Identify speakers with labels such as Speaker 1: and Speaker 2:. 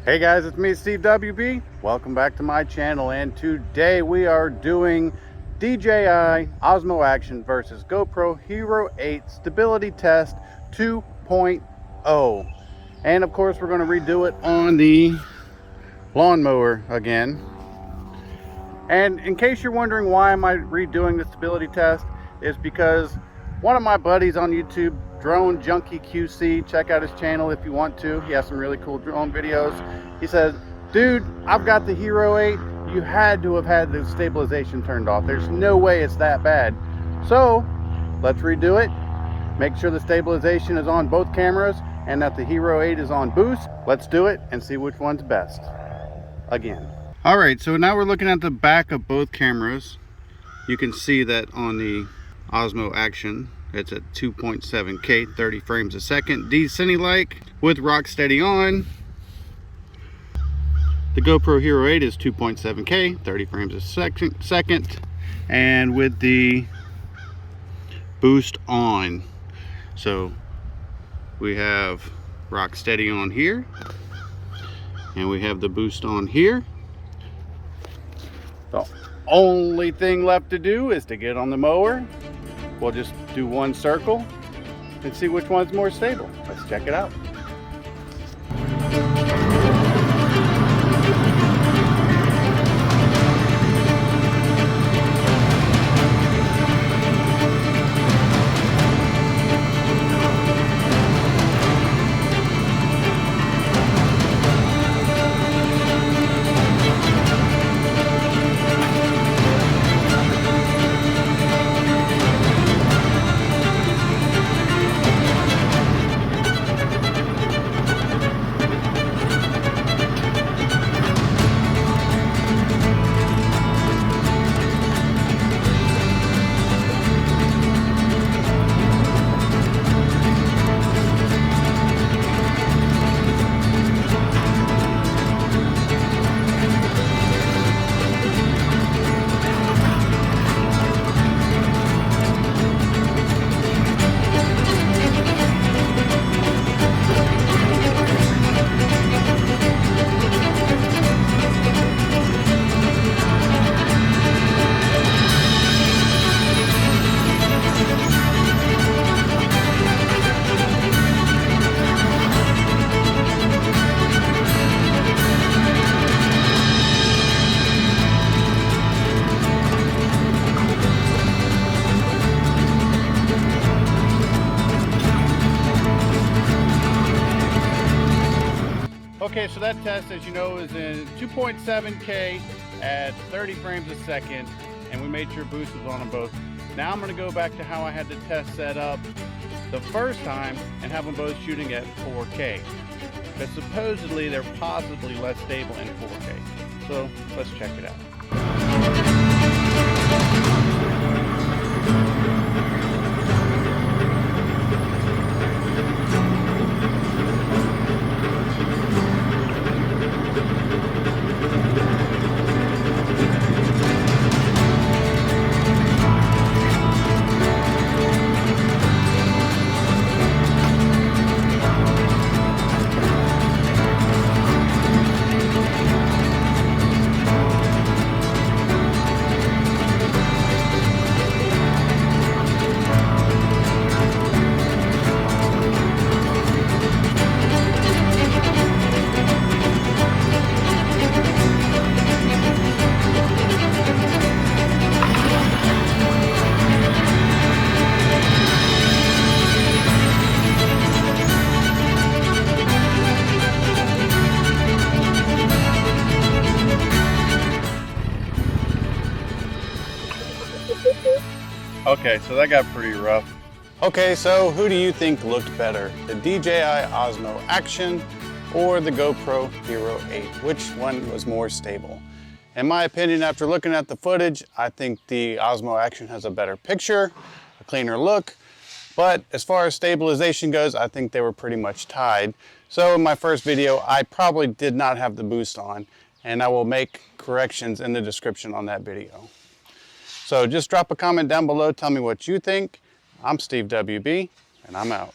Speaker 1: Hey guys, it's me, Steve WB. Welcome back to my channel, and today we are doing DJI Osmo Action versus GoPro Hero 8 Stability Test 2.0. And of course, we're going to redo it on the lawnmower again. And in case you're wondering why am I redoing the stability test, is because one of my buddies on YouTube, Drone Junkie QC, check out his channel if you want to. He has some really cool drone videos. He says, dude, I've got the Hero 8. You had to have had the stabilization turned off. There's no way it's that bad. So let's redo it. Make sure the stabilization is on both cameras and that the Hero 8 is on boost. Let's do it and see which one's best. Again. All right, so now we're looking at the back of both cameras. You can see that on the Osmo Action, it's at 2.7K, 30 frames a second, Cine-like with rock steady on. The GoPro Hero 8 is 2.7K, 30 frames a second, and with the boost on. So we have rock steady on here, and we have the boost on here. The only thing left to do is to get on the mower. We'll just do one circle and see which one's more stable. Let's check it out. Okay, so that test, as you know, is in 2.7K at 30 frames a second, and we made sure boost was on them both. Now I'm going to go back to how I had the test set up the first time and have them both shooting at 4K. But supposedly they're possibly less stable in 4K. So let's check it out. Okay, so that got pretty rough. Okay, so who do you think looked better? The DJI Osmo Action or the GoPro Hero 8? Which one was more stable? In my opinion, after looking at the footage, I think the Osmo Action has a better picture, a cleaner look. But as far as stabilization goes, I think they were pretty much tied. So in my first video, I probably did not have the boost on, and I will make corrections in the description on that video. So just drop a comment down below, tell me what you think. I'm Steve WB, and I'm out.